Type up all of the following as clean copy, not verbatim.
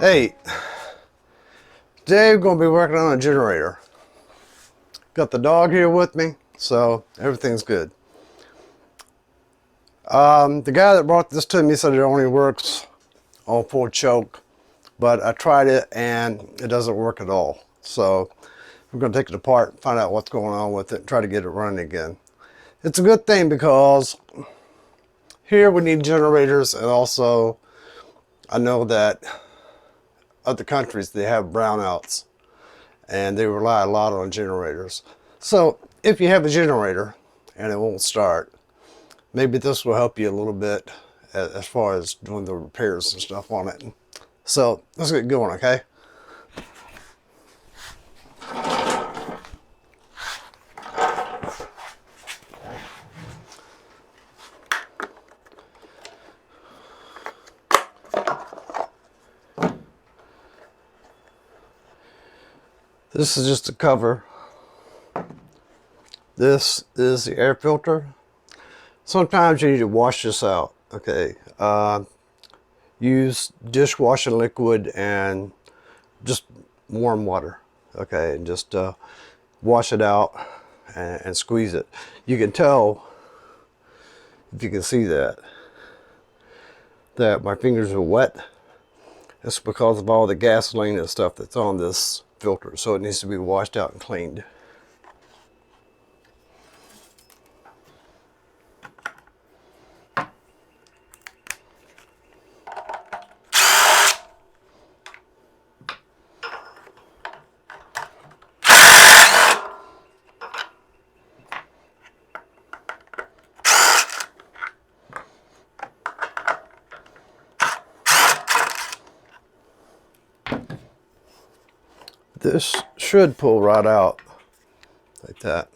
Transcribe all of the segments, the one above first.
Hey, today we're going to be working on a generator. Got the dog here with me, so everything's good. The guy that brought this to me said it only works on full choke, but I tried it and it doesn't work at all. So we're going to take it apart, find out what's going on with it, and try to get it running again. It's a good thing because here we need generators, and also I know that other countries, they have brownouts and they rely a lot on generators. So if you have a generator and it won't start, maybe this will help you a little bit as far as doing the repairs and stuff on it. So let's get going, okay? This is just a cover. This is the air filter. Sometimes you need to wash this out, okay? Use dishwashing liquid and just warm water, okay? And just wash it out and squeeze it. You can tell, if you can see that my fingers are wet. It's because of all the gasoline and stuff that's on this filter, so it needs to be washed out and cleaned. This should pull right out like that.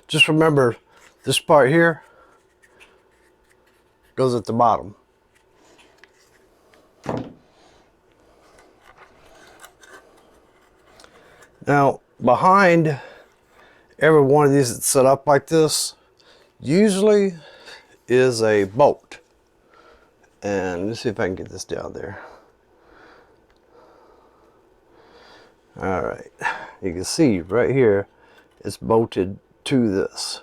Just remember, this part here goes at the bottom. Now, behind every one of these that's set up like this, usually is a bolt. And let's see if I can get this down there. All right, you can see right here, it's bolted to this.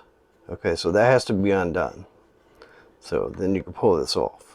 Okay, so that has to be undone. So then you can pull this off.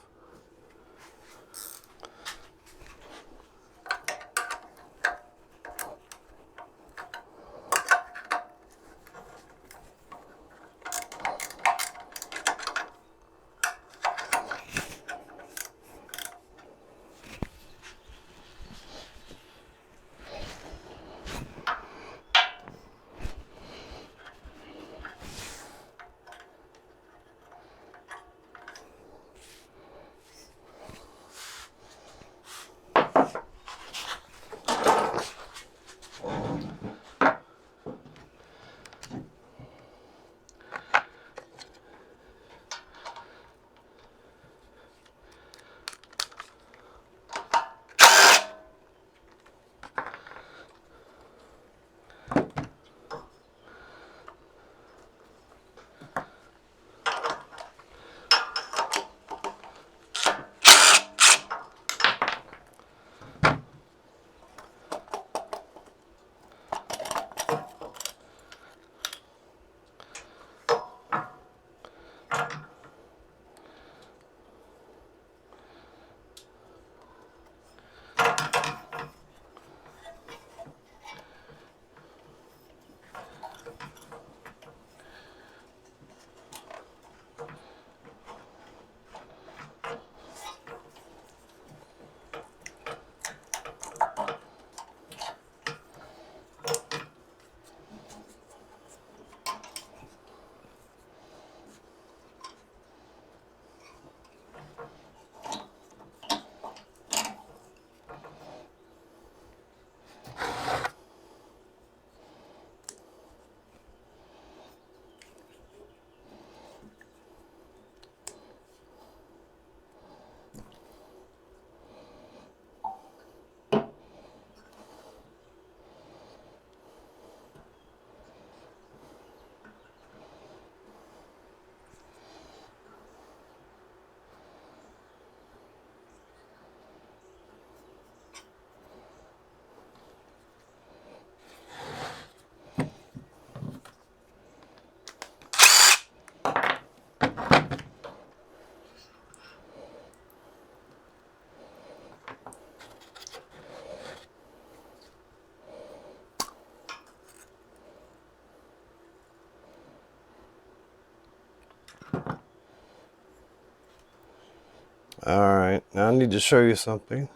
Alright, now I need to show you something.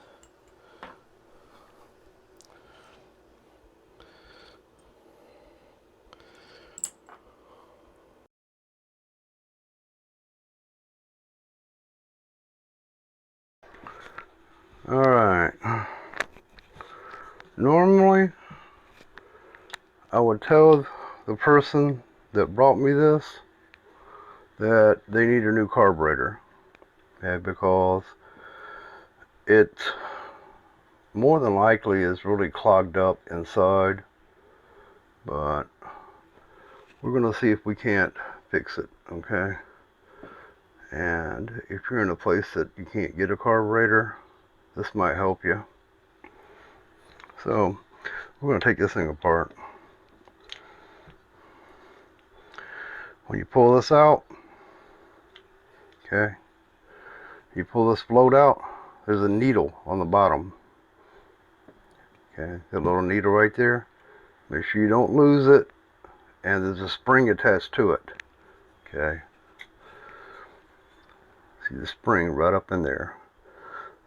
Alright. Normally, I would tell the person that brought me this that they need a new carburetor. Okay, because it more than likely is really clogged up inside. But we're going to see if we can't fix it, okay? And if you're in a place that you can't get a carburetor, this might help you. So we're going to take this thing apart. When you pull this out, okay, you pull this float out, there's a needle on the bottom. Okay, that little needle right there. Make sure you don't lose it, and there's a spring attached to it. Okay, see the spring right up in there.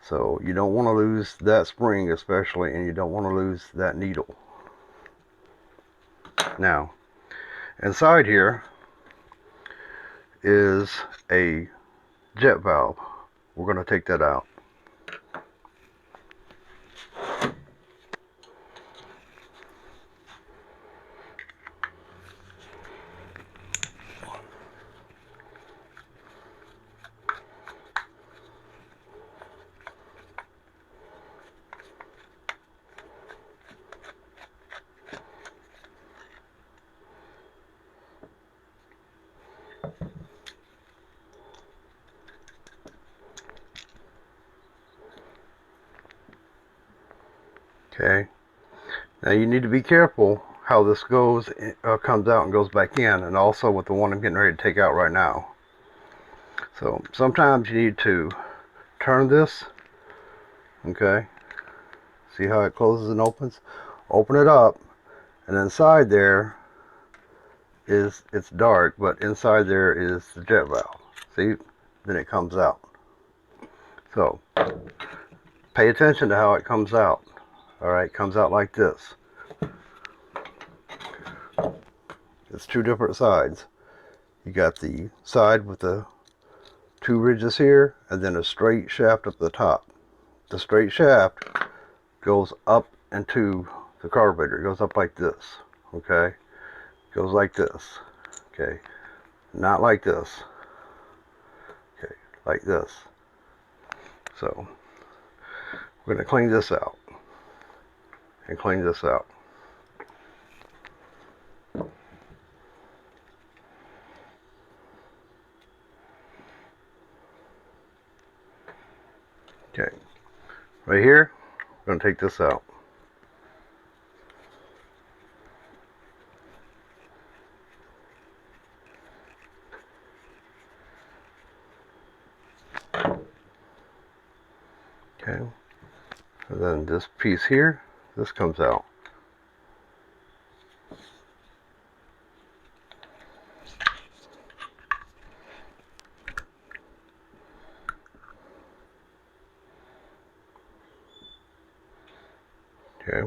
So you don't want to lose that spring especially, and you don't want to lose that needle. Now, inside here is a jet valve. We're going to take that out. Okay, now you need to be careful how this goes, comes out and goes back in, and also with the one I'm getting ready to take out right now. So sometimes you need to turn this, okay, see how it closes and opens? Open it up, and inside there is, it's dark, but inside there is the jet valve. See, then it comes out. So pay attention to how it comes out. Alright, it comes out like this. It's two different sides. You got the side with the two ridges here, and then a straight shaft up the top. The straight shaft goes up into the carburetor. It goes up like this. Okay, it goes like this. Okay, not like this. Okay, like this. So we're going to clean this out and clean this out. Okay, right here, we're going to take this out. Okay, and then this piece here, this comes out. Okay.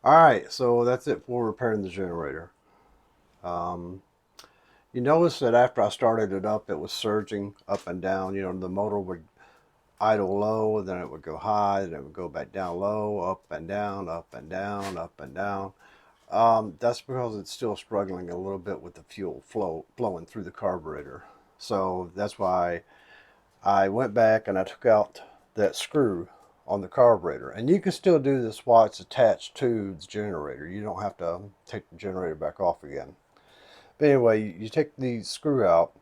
Alright, so that's it for repairing the generator. You notice that after I started it up, it was surging up and down. You know, the motor would idle low, then it would go high, then it would go back down low, up and down, up and down, up and down. That's because it's still struggling a little bit with the fuel flowing through the carburetor. So that's why I went back and I took out that screw on the carburetor. And you can still do this while it's attached to the generator. You don't have to take the generator back off again. But anyway, you take the screw out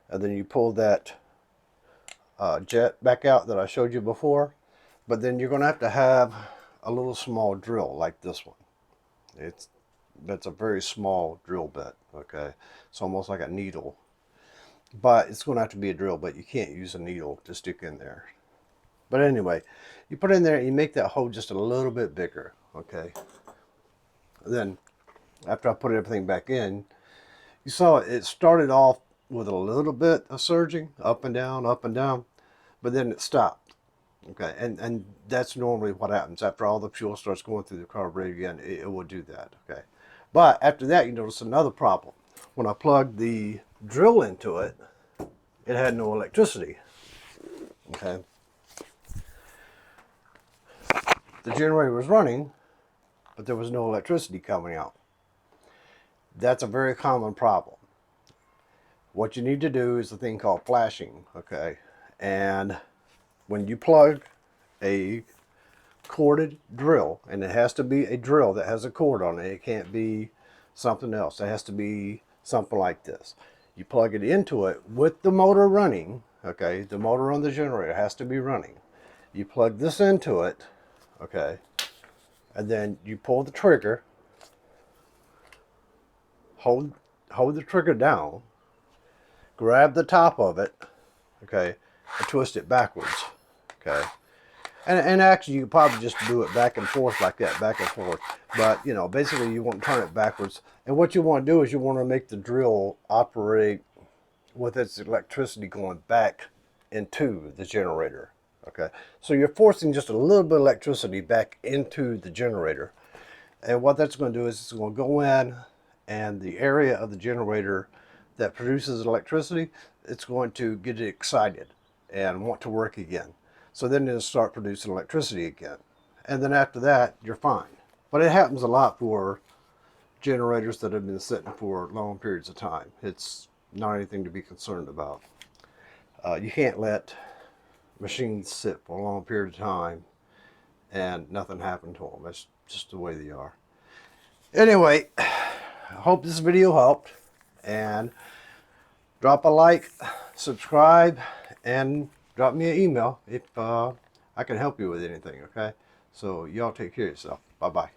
and then you pull that jet back out that I showed you before. But then you're going to have a little small drill like this one. That's a very small drill bit, okay? It's almost like a needle. But it's going to have to be a drill, but you can't use a needle to stick in there. But anyway, you put it in there and you make that hole just a little bit bigger, okay? Then, after I put everything back in, you saw it started off with a little bit of surging, up and down, but then it stopped. Okay, and that's normally what happens. After all the fuel starts going through the carburetor again, it will do that, okay? But after that, you notice another problem. When I plugged the drill into it, it had no electricity, okay? The generator was running, but there was no electricity coming out. That's a very common problem. What you need to do is a thing called flashing, okay? And when you plug a corded drill, and it has to be a drill that has a cord on it, it can't be something else. It has to be something like this. You plug it into it with the motor running, okay? The motor on the generator has to be running. You plug this into it, okay? And then you pull the trigger, hold the trigger down, grab the top of it, okay, and twist it backwards, okay? And actually, you could probably just do it back and forth like that, back and forth. But, you know, basically you want to turn it backwards. And what you want to do is you want to make the drill operate with its electricity going back into the generator, okay? So you're forcing just a little bit of electricity back into the generator. And what that's going to do is it's going to go in, and the area of the generator that produces electricity, it's going to get it excited and want to work again. So then it'll start producing electricity again. And then after that, you're fine. But it happens a lot for generators that have been sitting for long periods of time. It's not anything to be concerned about. You can't let machines sit for a long period of time and nothing happen to them. That's just the way they are. Anyway, I hope this video helped. And drop a like, subscribe, and drop me an email if I can help you with anything, okay? So y'all take care of yourself. Bye-bye.